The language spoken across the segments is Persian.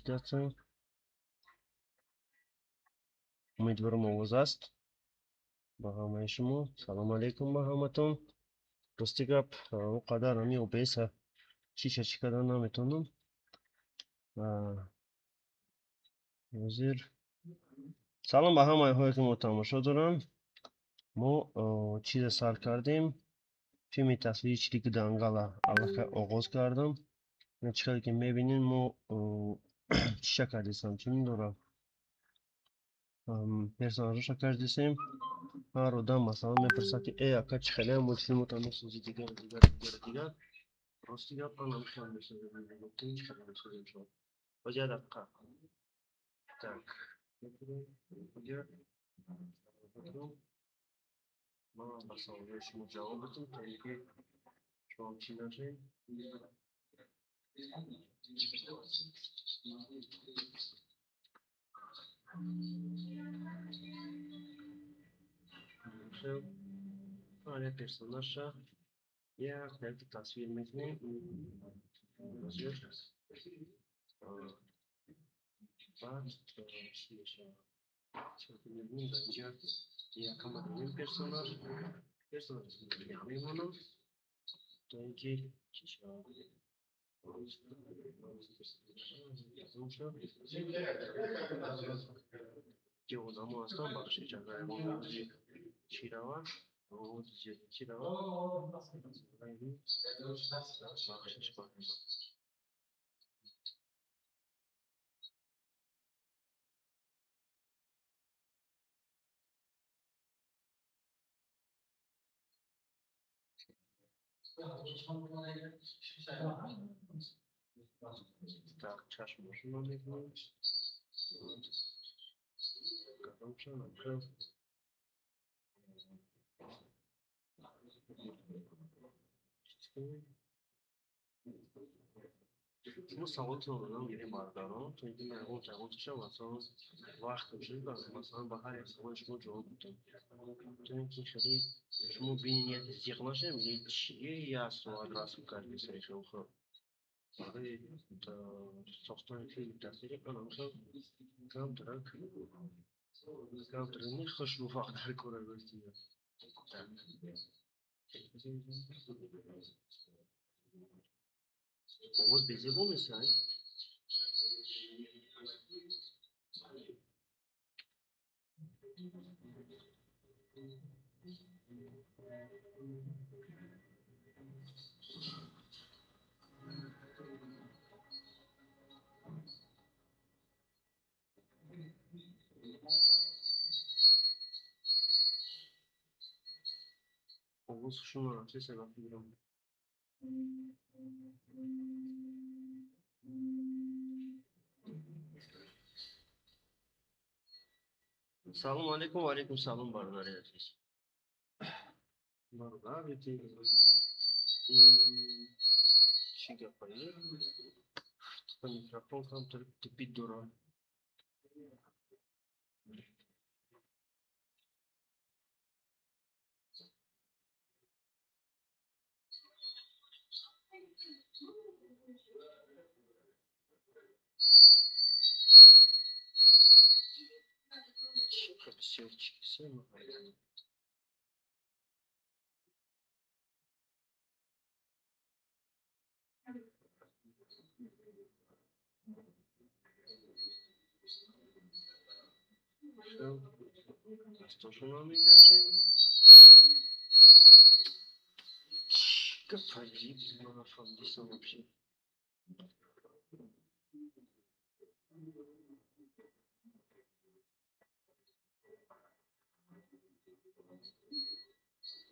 трансляция. امیدوارم آواز است. با همه شما سلام علیکم با همتون. راستی گپ قدر همی OBS چی کردن نمیتونم. وزیر سلام به همه هایی که ما تماشا دارن. ما چیز سر کردیم. فیلم تصویری که دنگل آغاز کردم. چیکاری که میبینین ما چی کردیم چی دارم پرسوناژ کردیم. هر آدم مثلا میپرسه که ای اکا چی خیلی هم مولتفیلم میسازی دیگر راستی گپ من نمیخوام بسازم گفتیم چی خیلی میسازیم شما بجا دقیقه так دیگر ما مثلا شما جواب بدیم تا اینکه شما چی نشین خب آره پرسوناژ یک خیلی تصویر میکنیم بعد چی میشه چطور میبینیم اینجا یک کامل پرسوناژ میمونم تا اینکه چی شد که آدم ها هستن بخشی جنگای موزی چی روه موزی چی روه بخشش کنیم так چشمشون رو میکنیم قدم شدن خیلی شما سوالتون رو میگیریم بردارم تا اینکه من جواب شد مثلا وقت میشه مثلا با هر یک سوال شما جواب بدم تا اینکه خیلی شما بینید زیغ نشه میگه چیه یا سوال رسم کردی سری خیلی خوب برای ساختن فیلم تصویری کنم خیلی کم ترک خوش رو فقط در کره بستیم آواز بیزی بود میسن آواز شما را چه سبب میگیرم سلام علیکم و علیکم سلام برادر عزیز برادر بیتی چی گپایی میکروفون کم تپید دوران چی بسیار چیزی مهم دستاشون رو میگشیم چی گپایی من فهمیدیستم بپشیم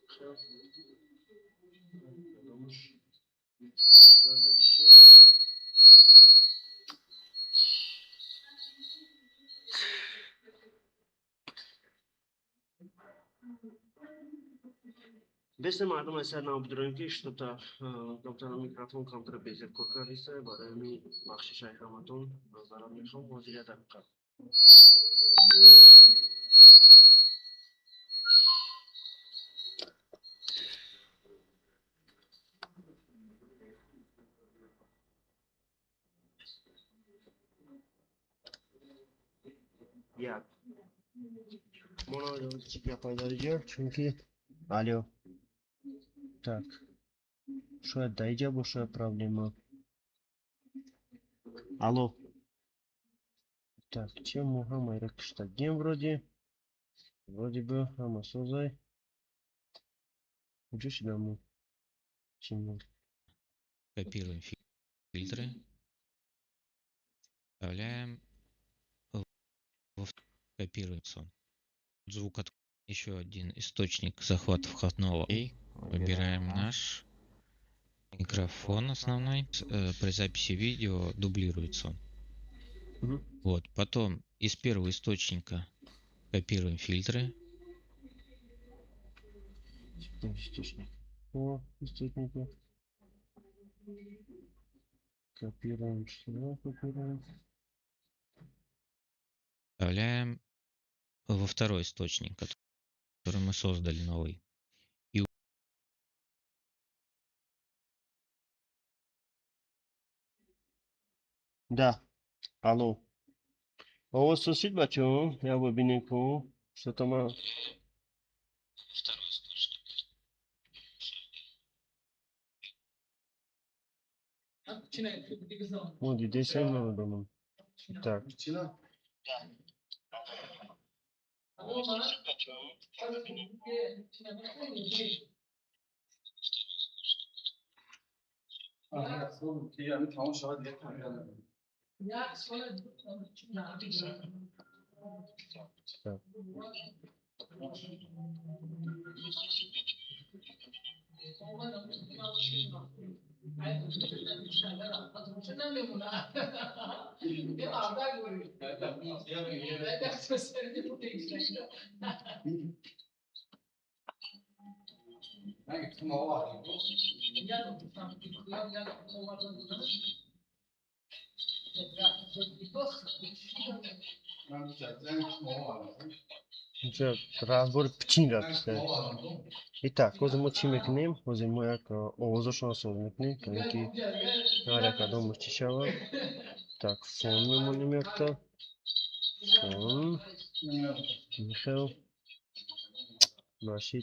خیلی یادمش شده بشید Без мардум аз сар набудем ки что-то доктор микрофон камтар безер куркариса барои ми бахши шайхаматон назарам мехом ҳозир як дақиқа Gap. Mana gap aylanacak çünkü alo. Так. Что это? Дойдя большая проблема. Алло. Так, чем мы хамай штатген вроде. Вроде бы хама созай. Хочу себя мы. Чем Копируем фильтры. Вставляем. Копируем сон. Звук от еще один источник захвата входного. И выбираем наш микрофон основной. При записи видео дублируется он. Вот. Потом из первого источника копируем фильтры. источник? О, источники. Копируем. Что копируем? Вставляем во второй источник, который мы создали новый. Да. Алло. О, сосед бачон. Я бы бинеку. Что там? Второй источник. Вот здесь я дома. Так. Так. Сейчас разбор пчин раписте. Итак, o'zim chim eknim, o'zim jak ovozошно созникни, танки наряка дом чишава. Так, фон мемоним якта. Фон. Михаил. Наши.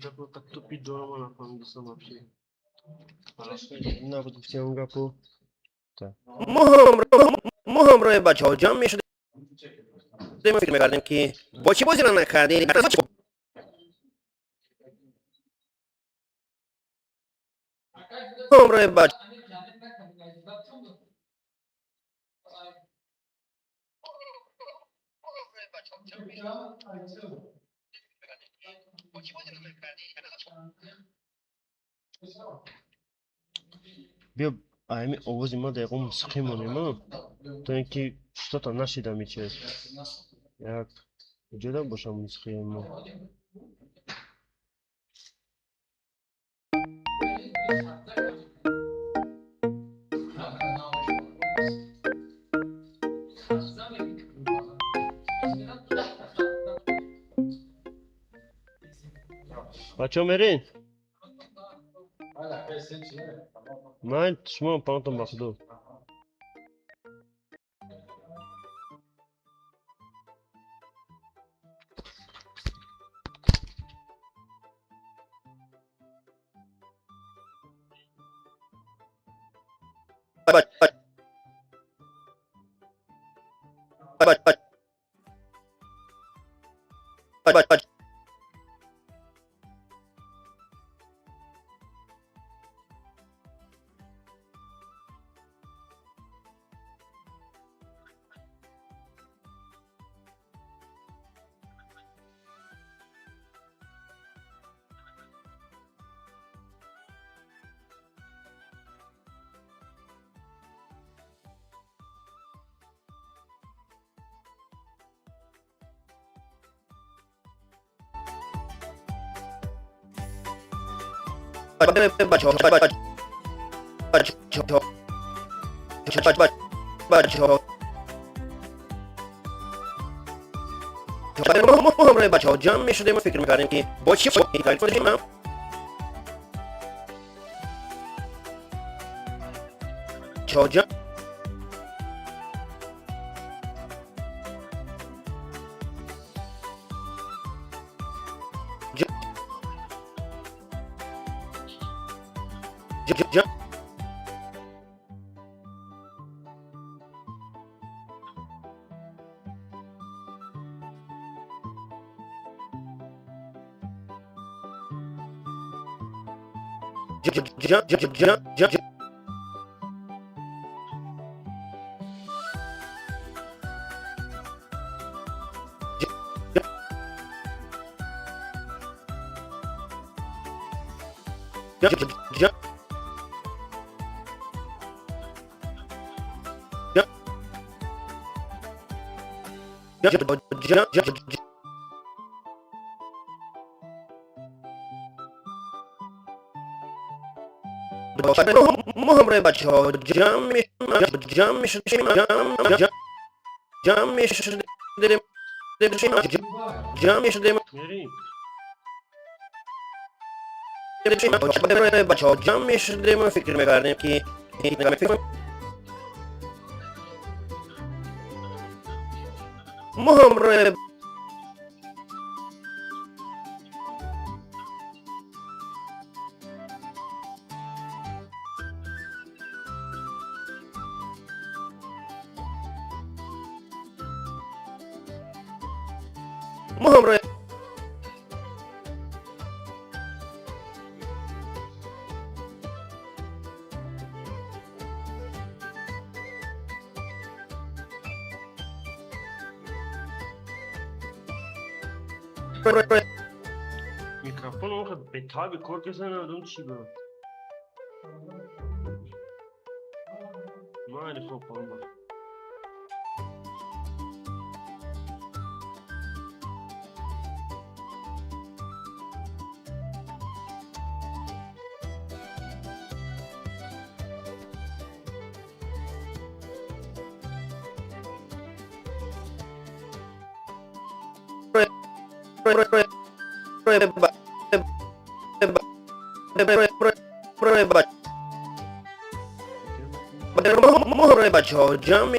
Как-то так тупить дома на фангиса вообще. Навык всем гапу. Так. مهم روی بچه ها جمع می شده ما فکر میکردیم که با چی بازی رو نکردیم مهم روی بچه بیا ами овози ма дақиқо мусиқӣ монема то ин ки что-то нашида мечес як ҷуда бошам мусиқии мо бачаҳо мерин ман шумо пантон ба худо محمد بچه ها جمع می شدیم و فکر میکردیم که با چی کنیم. جمع محمد بچه ها جمع می شدیم بچه ها جمع می شدیم و فکر میکردیم که محمد Mikrofon ook bij tabi korken zijn er doen chiba. Maar de kop aan. محمد بچه ها جمع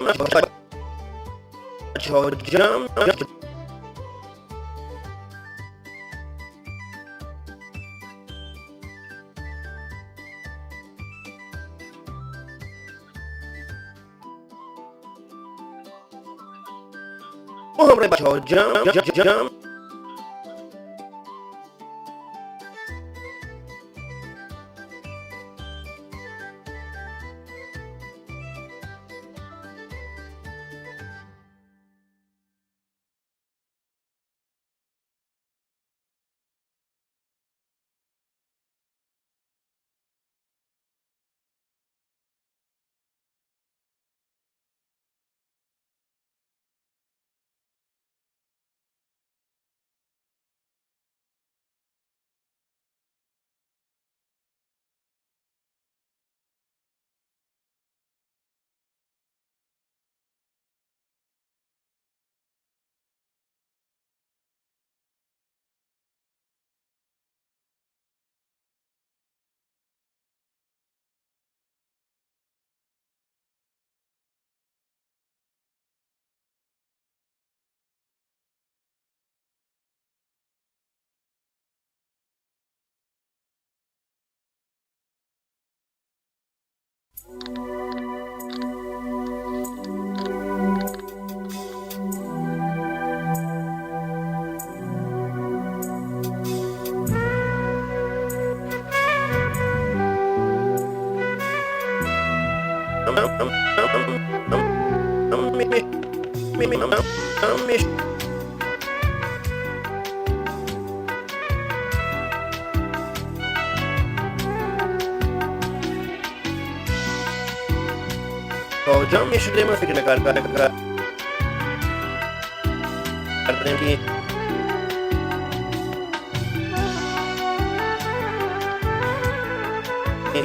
محمد بچه ها جمع جمع می شدیم و فکر میکردیم که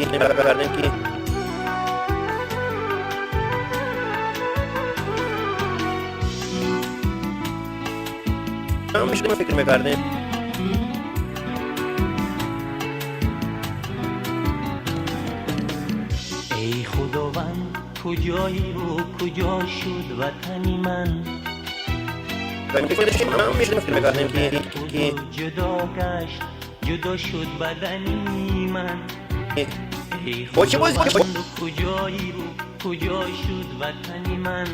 می‌کردیم که همیشه فکر می‌کردیم ای خداوند کجایی و کجا شد وطنی من همیشه فکر می‌کردیم که جدا گشت جدا شد بدنی من ای باشه خداوند کجایی و کجا شد وطنی من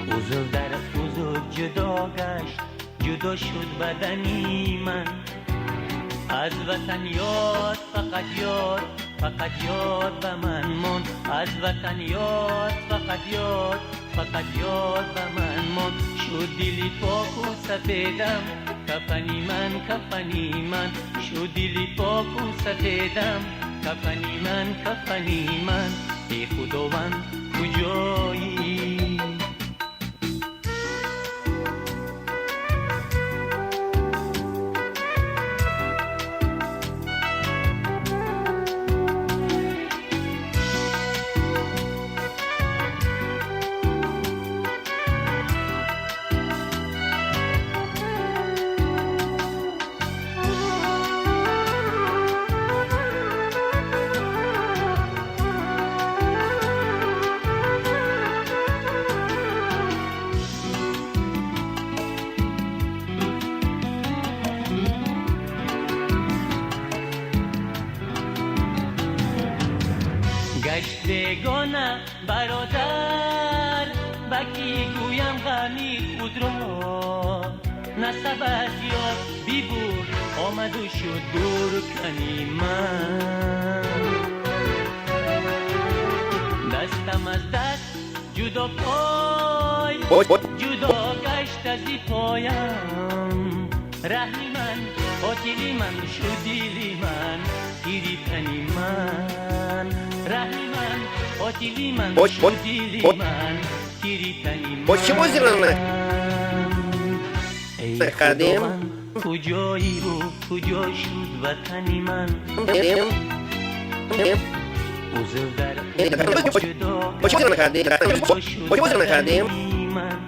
عضو در عضو جدا گشت جدا شد بدنی من از وطن یاد فقط یاد به من ماند از وطن یاد فقط یاد به من ماند شد دلی پاک و سفیدم کفنی من شد دلی پاک و سفیدم کفنی من ای خداوند کجایی گشت بیگانه برادر بکی گویم غمی خود را نسب از یاد بیبور آمد و شد برکنی من دستم از دست جدا پای جدا گشت از ای پایم رحمی من قاتلی من شدیلی من گیری تنی من رحمی من قاتلی من شدیلی من گیری تنی من باشه بازیرانه ای خداوند کجایی و کجا شد وطنی من عضو در باشه نکردیم من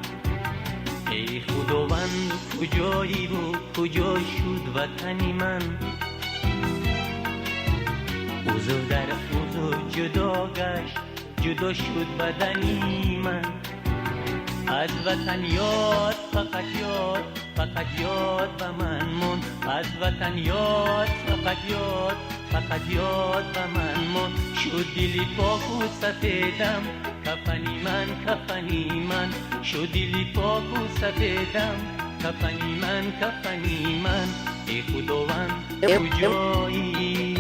ای خداوند کجایی و کجا شد وطنی من عضو در عضو جدا گشت جدا شد بدنی من از وطن یاد فقط یاد به من ماند از وطن یاد فقط یاد به من ماند شد دلی پاک و سفیدم کفنی من شد دلی پاک و سفیدم کفنی من ای خداوند کجایی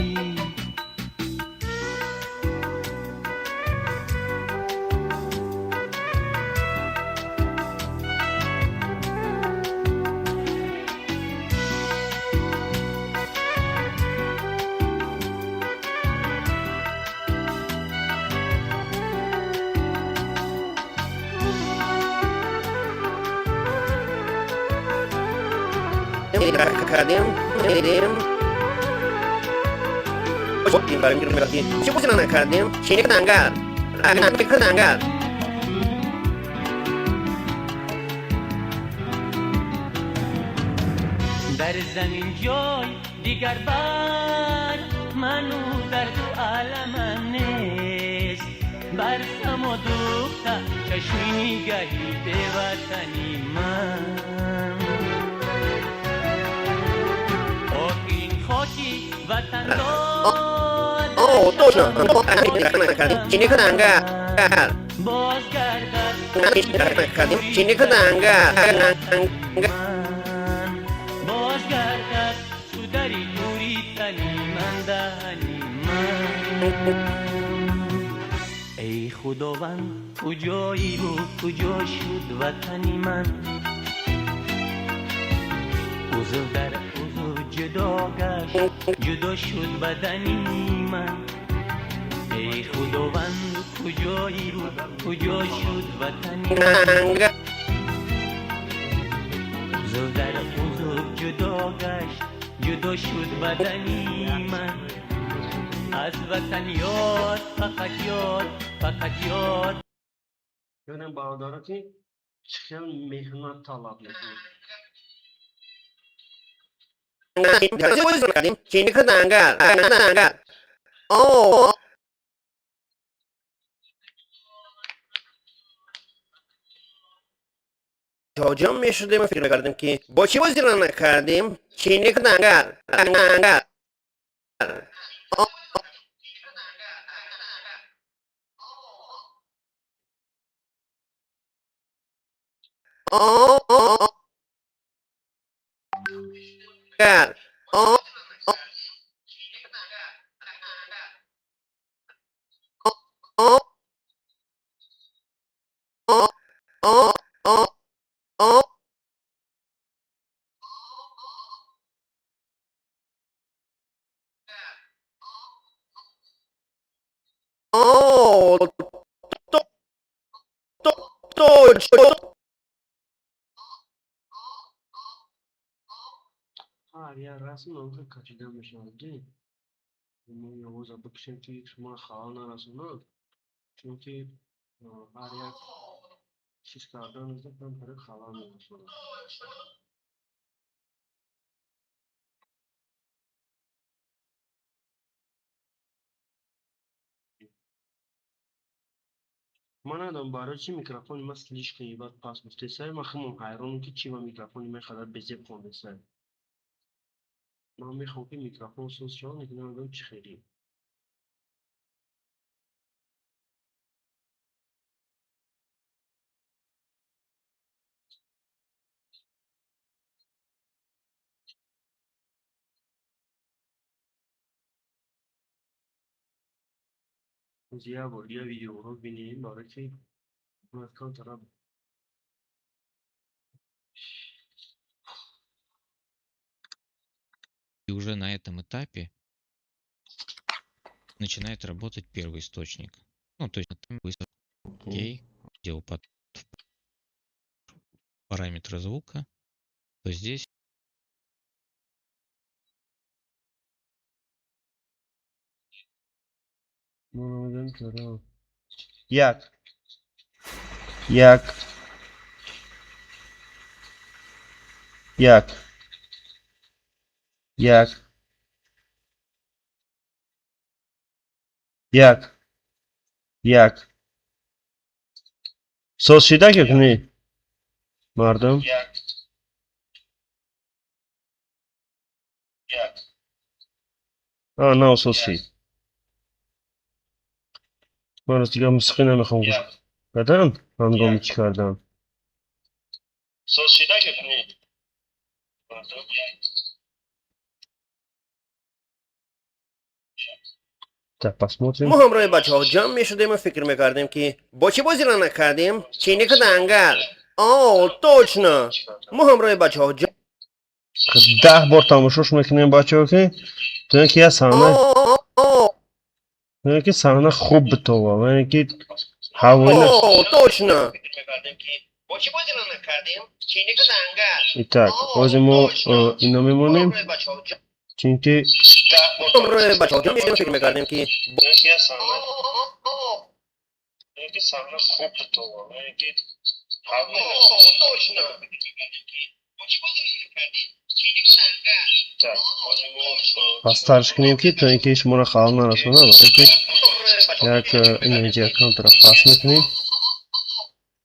کردیم این برای میرم چه بوزی نکردیم شینی کدنگر کدنگر در زمین جای دیگر بر منو در دو عالم نیست بر سما دوخته چشمی نگهی به وطنی من خاکی وطن داد توشن چینی کدنگر باز گردد چینی کدنگر باز گردد تو دری نوری تنی من دهنی من ای خداوند کجایی و کجا شد وطنی من عضو در جدا گشت جدا شد بدنی من ای خداوند کجایی رو کجا شد وطنی من عضو در عضو جدا گشت جدا شد بدنی من از وطن یاد فقط یاد Görün bağları ki çıkan mehnet talep ediyor. Çinli kazangar. Oo. Hocam yaşadığımı fikir verdim ki با چی بازی رو نکردیم چینی کدنگر Hayır ya resim onu kaçırdım şimdi. Bunu Yavuz'a bakışım ki şuma xalan arasında. Çünkü her yer siz kardığınızda ben böyle xalan arasında. من ندارم برای چی میکروفون من سلیش کنی بعد پاس مفته سر من خمم حیرانم که چی و میکروفونی من خدار بزیب کنده سر من میخوام که میکروفون سوز شد نکنم بگم چی خیلی زیاد بردی ویدیو رو بینیم برای که من کن طرف И уже на этом этапе начинает работать первый источник. Ну, то есть там выставка окей, делал параметры звука, то здесь Як Söz şida kökünü Mardım نه söz şey من از دیگه موسیقی نمیخوام گوش بدم هنگامی کردم söz şida kökünü Так, посмотрим. ما همراه بچه ها جمع می شدیم و فکر میکردیم که با چی بازی رو نکردیم؟ چینی کدنگر точно ما همراه بچه ها جمع 10 بار تماشاش میکنیم بچه ها که تو اینکه یه صحنه خوب بتوه و اینکه هوایی точно Итак, возьмем اینو میمونیم چونکه همراه بچه ها جمع فکر میکردیم که اینکه صحنه خوب بتوه و اینکه پس کنیم که تا اینکه شما را خواهد نرسونه برای که یک انرژی اکانت را پاس میکنیم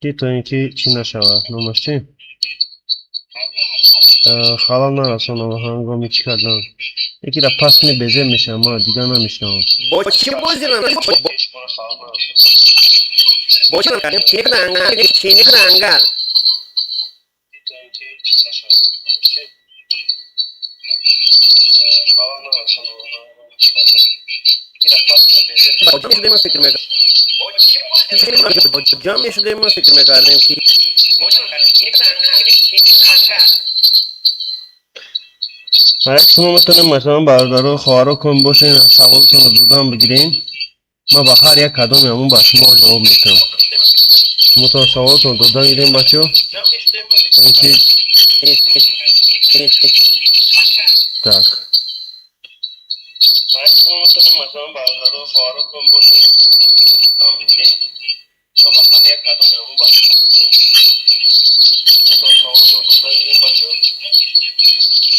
که تا اینکه چی نشود نامش چی؟ خواهد نرسونه و هنگامی چی کردن یکی را پاس می بزه میشه اما دیگه نمیشنم با چی بازی را با چی را کردیم؟ چی نکننگر جمع شده ما فکر میکردیم که اگه شما میتونیم مثلا برادر و خواهر کن باشین سوالتون رو دادم بگیرین من با هر یک کدام همون با شما جواب میتونم. شما تا سوالتون دادن گیریم بچه ها. اینکه tak.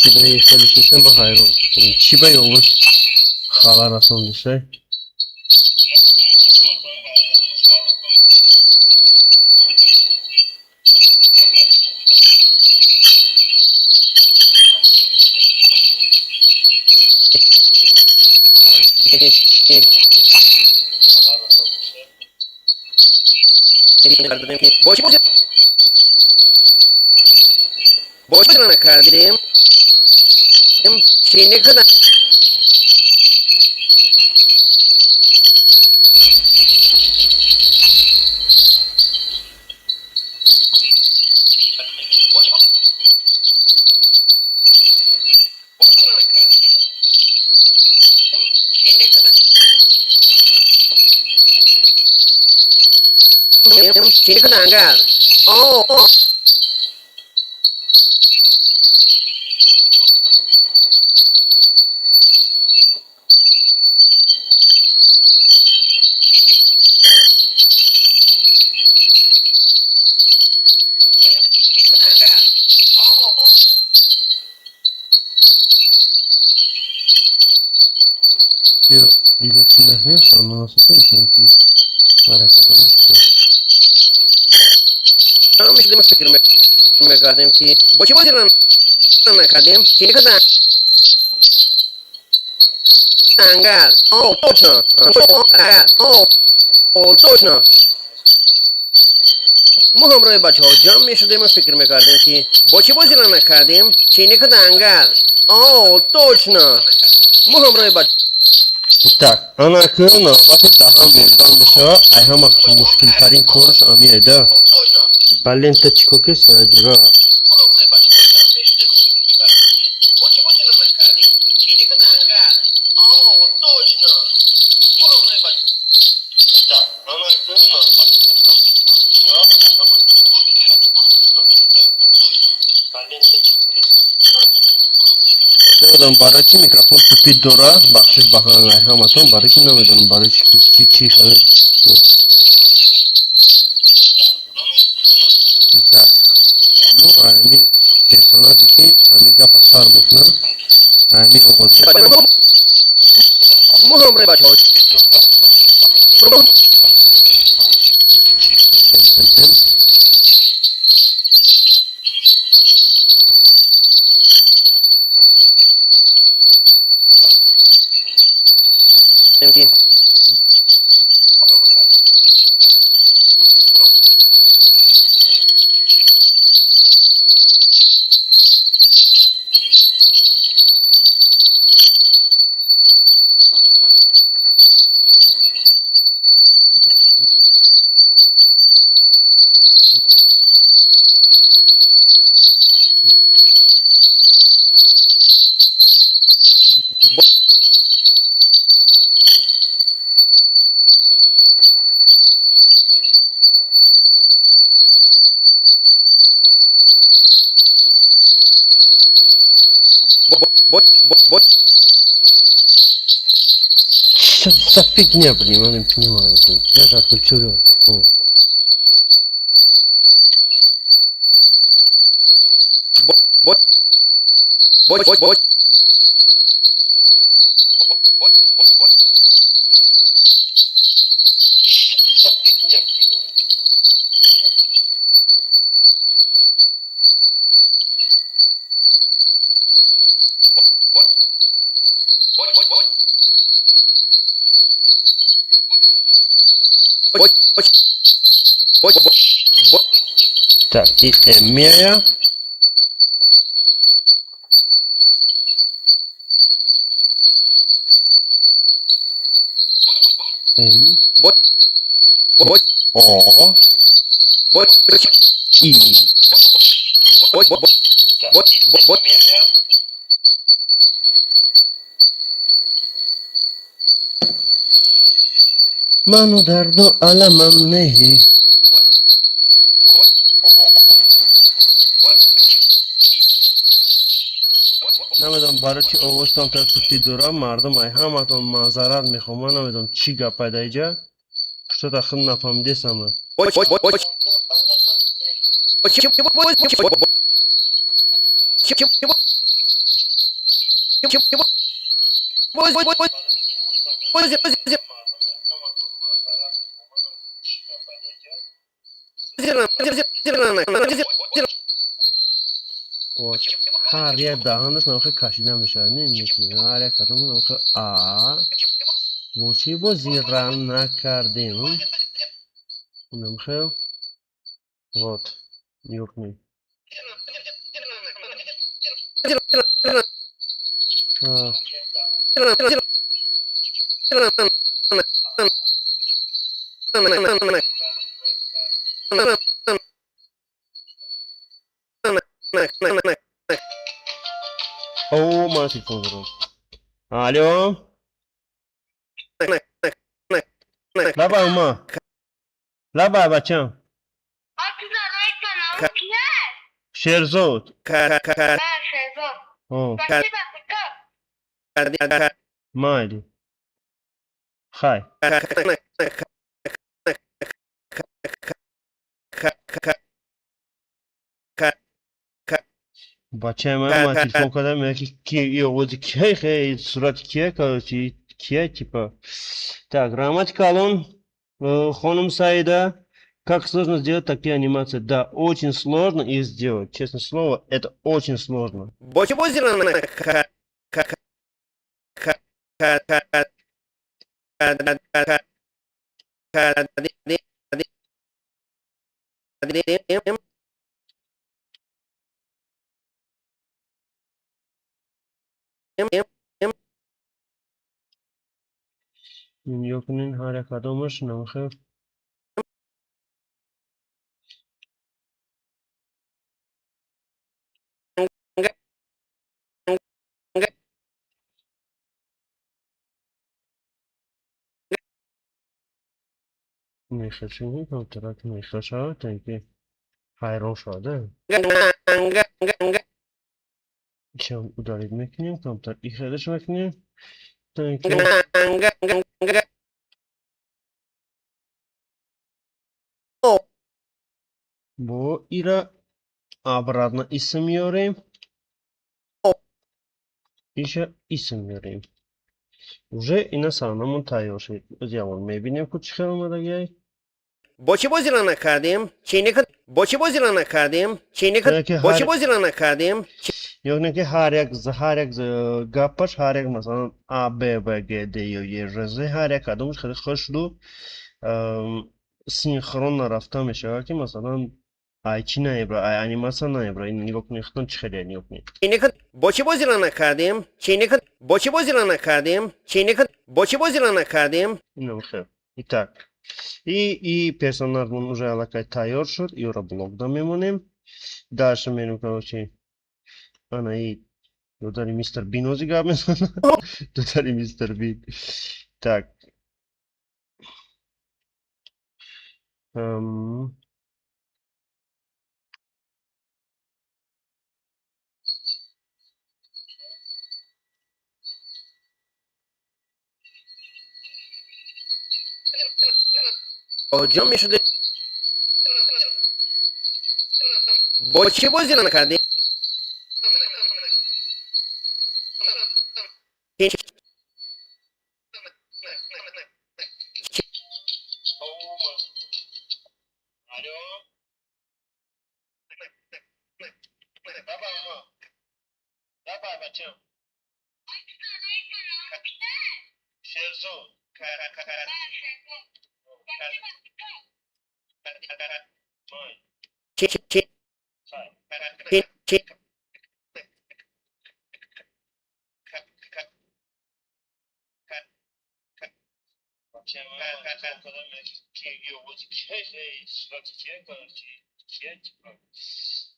چی به یه سالی شده ما حیران. چی به یه خبر رسان میشه؟ باش نکردیم چینه کدن چینه کدن انگل Io ragazzi da here sono assolutamente fare cosa non si può. Non mi devo sapere me kardem ki bochi na kardem chine kada angal точно точно ما همراه بچه ها جمع می شدیم و فکر میکردیم که با چی بازی را نکردیم چینه کد انگل точно ما همراه بچه Так, она кына, вот это хами, там еще, ай хамак мушкил тарин корс, ами эда. Бален тачко кес, аджура. نمیدونم برای چی میکروفون سپید داره بخشش بخواه همتون برای چی نمیدونم برای چی خیلی tak ini personaji ki ini gap asar میکنه ini آغاز محمد بچه ها Что за фигня, блин, я не понимаю, блин. Я же окультурил такого. Бот. Так, и Эмия. Бот. О. Бот. И. Бот. منو درد و علمم نه. نمیدونم برای چی آوشتم تا توی دورا مردم ای همتون معذرت میخوام. من نمیدونم چی گپ دیجا شو داخل نفهمیدم. هر یه دهانش نمخه کشیده میشه نمیتونی هر یک کدوم نمخه وچی با زیرن نکردیم نمخه وات یوکنی او ما تلفن رو الو لبا اوما لبا بچم شیرزود مالی خای بچه من تلفن کردم میگه کی یه وقتی کی خیلی صورت کیه کارچی کیه типа так грамматикалон خانم Саида как сложно сделать такие анимации да очень сложно их сделать честное слово это очень сложно Yokinin harekatı olmuş namı میخشونی کنترل میخشا تنکی hayran شده شام udalить میکنیم کنترل ایخادش میکنیم تنکی bu ира обратно isim yorayım еще isim yorayım уже и на самом тайоши сделал میبینیم که چی خیلی اومده با چی بازی را نکردیم؟ با چی بازی را نکردیم؟ با چی بازی را نکردیم؟ یعنی که هر یک گپش هر یک مثلا A B B G D یا یه رزه هر یک کدومش خیلی خوش رو سینخرون رفته میشه که مثلا ای چی نایبره ای انیماسیون نایبره این نگاه کنی خودتون چی خیلی نگاه کنی با چی بازی را نکردیم؟ با چی بازی را نکردیم؟ با چی بازی را نکردیم؟ اینو خیلی Итак, и персонаж он уже алакай тайор шуд, и ура блок да мемонем. Дальше меню, короче, она и додали мистер Бин озигабен. Додали мистер Бин. Так. آجام می شده با چی بازی را نکردیم؟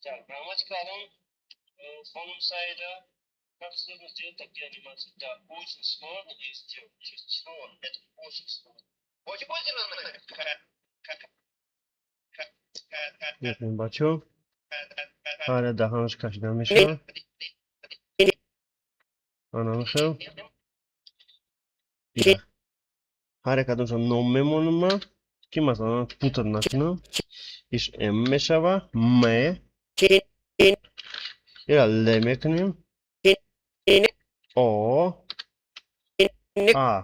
Так, грамматика алон, خانم سعیده Как следует сделать такие анимации? Да, очень сложно и сделать. Сложно, это очень сложно. Очень می‌بینیم بچه ها دهانش کشیده میشه آنا میشه دیگه هر یک کدومشون نام میمونم من که مثلا پوتر نکنم ایش ام میشه و م یا ل میکنیم او آ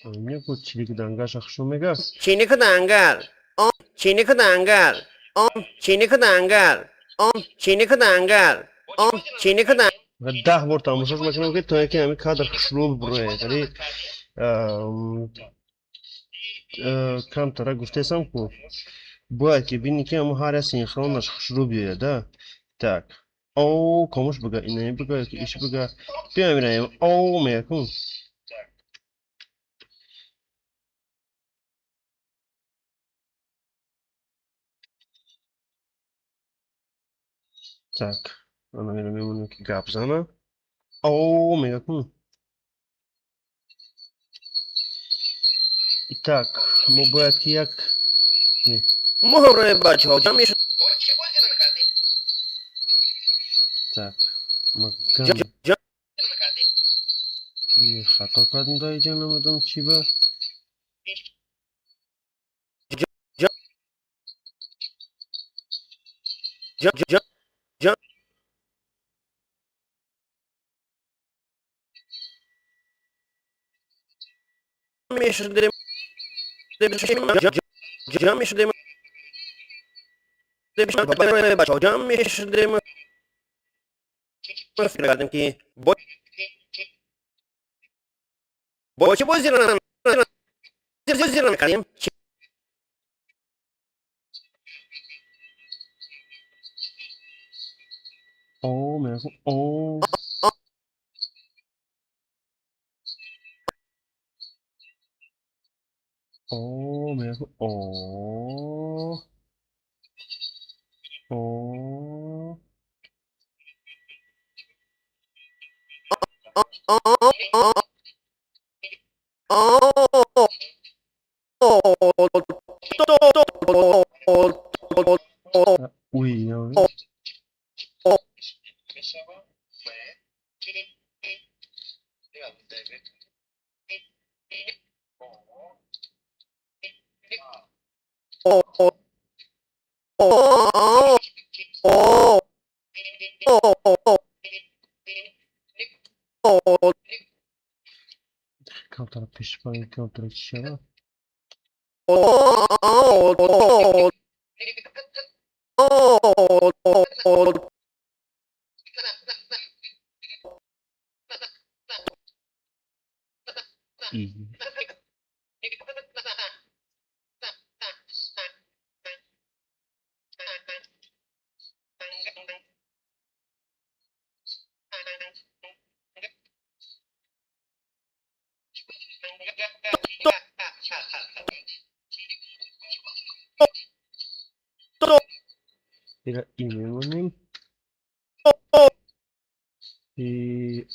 Ne bu çilik dangaş akşam mega? Çinik dangal. Çinik dangal. Çinik dangal. Çinik dangal. Çinik dangal. ده بار تماشاش میکنم که تا اینکه همین کادر خشروب بره یعنی کم تره گفتم که باید که بینی که همون هر سینخرونش خشروب بیاده так او کاموش بگه اینه بگه که ایش بگه بیا میریم او میکن так ona göre memnunum ki gapzana او میکن так мы باید که یک مهره بچه ها جمعش так مگم خطا کردم دایی جا نمیدونم چی با میشدیم جمع میشدیم بچه ها جمع میشدیم فکر کردیم که با چه بازی رو کردیم او میگم او او میگم او او Uy, ya ves. Kontra pişman, kontra çişe. İyi. Biraz inelim.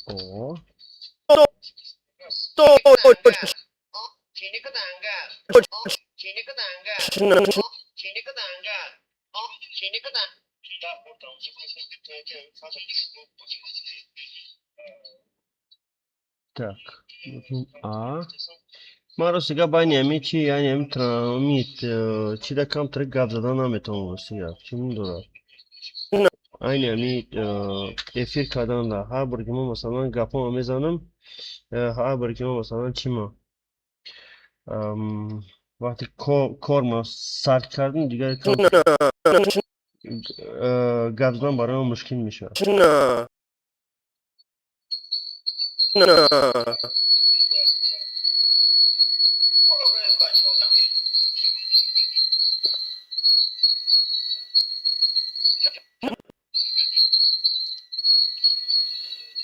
O. Так, A. ما رو سیگا با نیمی چی یعنی هم ترامیت چی دا کم ترک گفت زدن نمیتونم سیگا چی میدونم aynı yani efir kadar da her bir gün mesela gapama mezanım her bir gün mesela çima vakti korma sert kardın diğer kan gazdan bana müşkil mişe.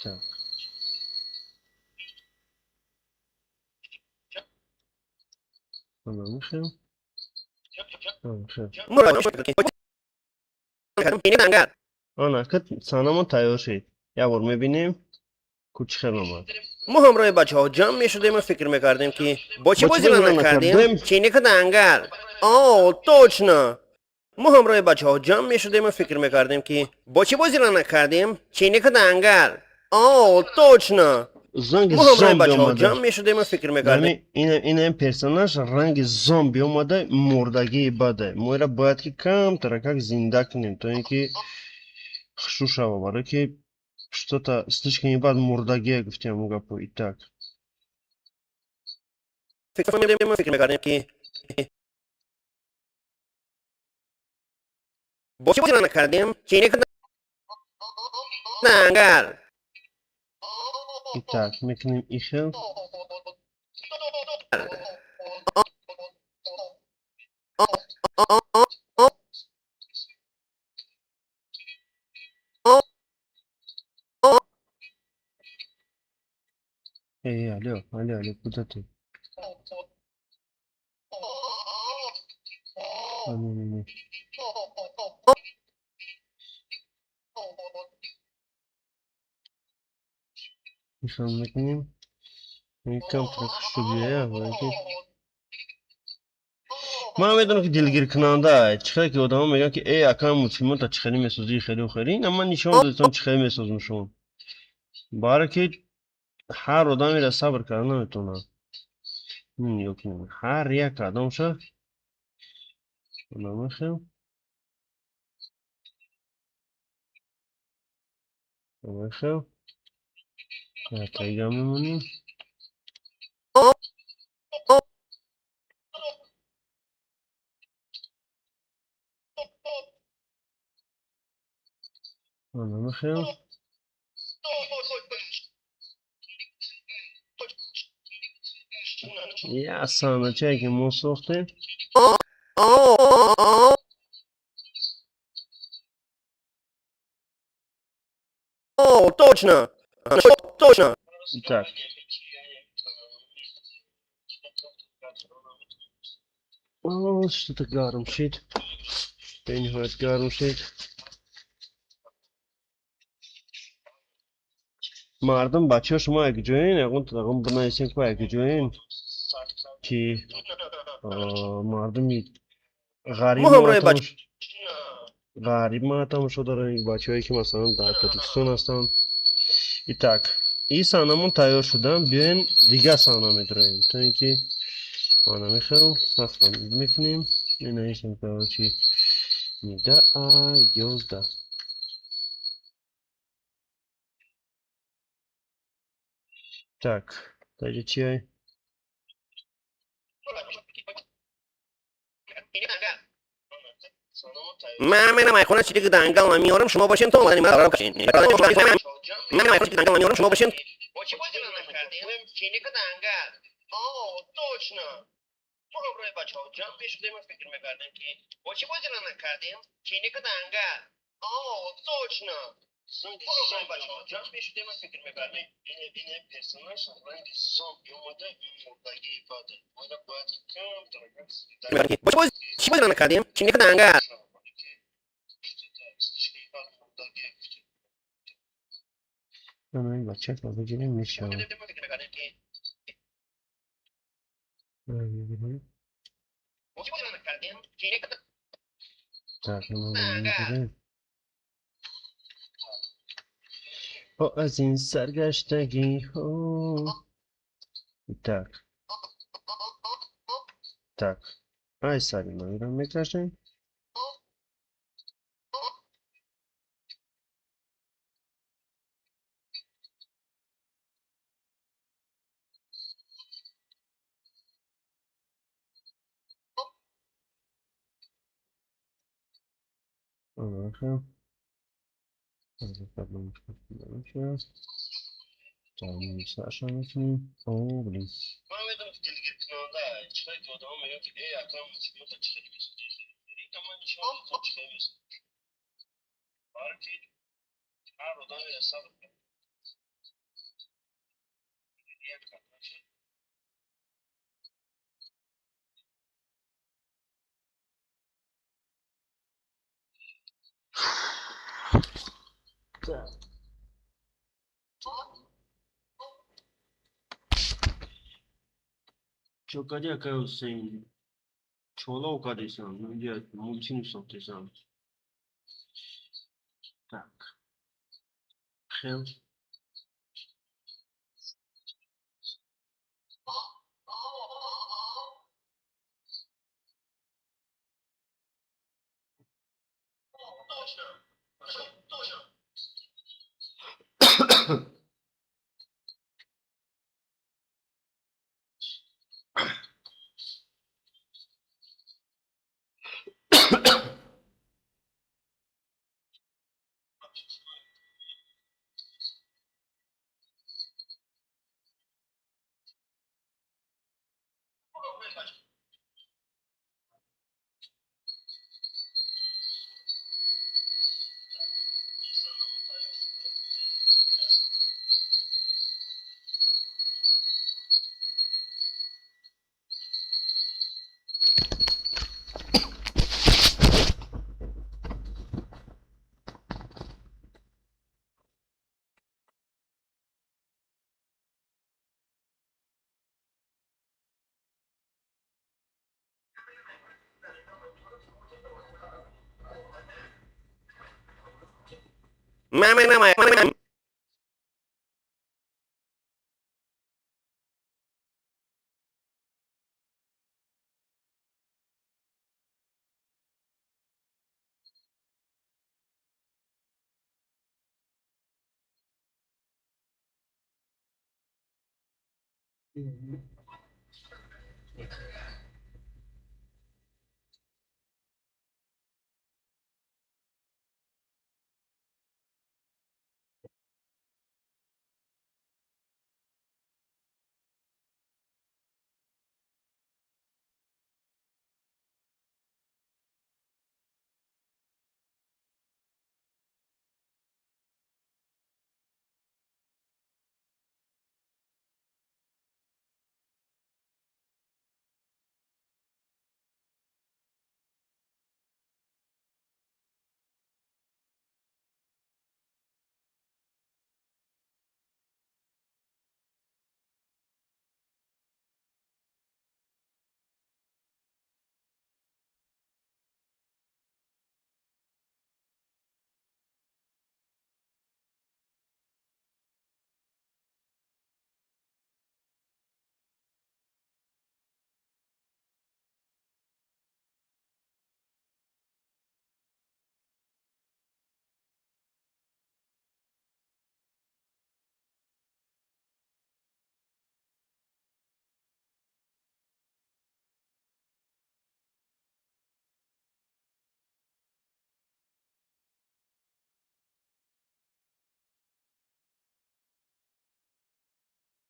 Tak. Anlamışım. Anlamışım. Ana kıt sana mı tayo şey? Yavrum ببینیم کوچ خیلی ما همراه بچه ها جمع می شدیم و فکر می کردیم که با چه بازی را نکردیم چینی که دنگل точно ما همراه بچه ها جمع می شدیم و فکر می کردیم که با چه بازی را نکردیم چینی که دنگل точно Zangi ما همراه zombi بچه ها olmadı. جمع می شدیم و فکر می کردیم Yani yine personaj rangi zombi olmadı, murdagi ibadı. Moira باید ki kam как zinda кнем, то есть ki хшушава бара ki что-то слишком ебать мурдаге в тему гапу. Итак, فکر می کردیم که با چه بازی را نکردیم چینی که دنگل итак, мекнем ихел. Алло, куда ты? Не. Ихел мекнем. Кам трек şubeye belki. من میدونم که دلگیر کننده چخیلی که آدم میگن که ای اکان مسلمان تا چخیلی میسوزی خیلی و خیلی نه من نشان دادم چخیلی میسوزم شما برای که هر آدمی را صبر کردن نمیتونه هر یک آدم شه نمیخیم تایگه میمونیم نمیخیم یه سانچه که ما ساختیم точно Так. О, что-то гаром шит. Пеньгует гаром шит. مردم بچه ها شما اگه جوین اگه تقام بنایسین که اگه جوین که مردمی غریب ما همراه بچه ما هم شده دارن بچه هایی که مثلا در تاجیکستان هستن ایتک این سحنمون تیار شدن بیاین دیگه سحنه میداریم تا اینکه ما نمیخوام سخت میکنیم این ایشون که چی میده 11 так дайте чай من میرم ایخونه چیزی که دنگل من میارم شما باشین تو اومدین من قرار باشین من میرم ایخونه چیزی که دنگل من میارم شما باشین با چی بازی رو نکردیم چینی که دنگل точно ما همراه بچه ها جمع میشدیم و فکر میکردیم که با چی بازی رو نکردیم چینی که دنگل точно ما همراه بچه ها جمع میشدیم و فکر میکردیم این پرسوناژ رنگی زامبی اومده این مردگی ایفاده باید کم با چی بازی رو نکردیم چینی که دنگل hemen bakacak babacığım inşallah так hemen o az این سرگشتگی ها tak Так. Ай, сами наиграем экраны. Ага. Там Саша начнем. О, блин. Так. Çokacak Hüseyin. Çolak kardeşim. Önce mulçini soktuysan. Tak. Xel. Мама.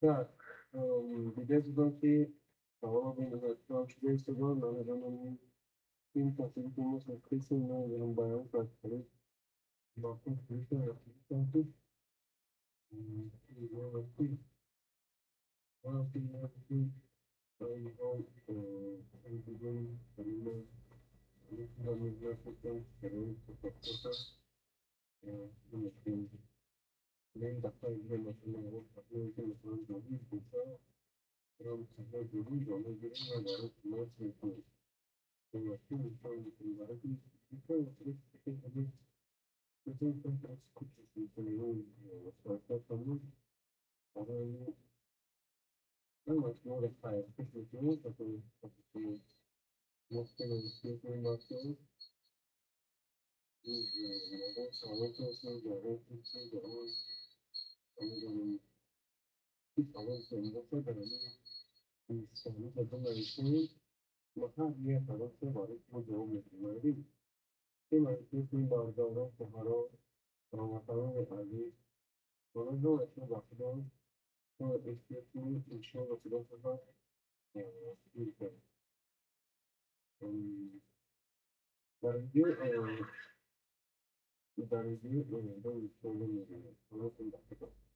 Так. Видеозвонки. Чудесного наложенными им посредством открытия на Рамбаев открыть. Вопрос включая контакты.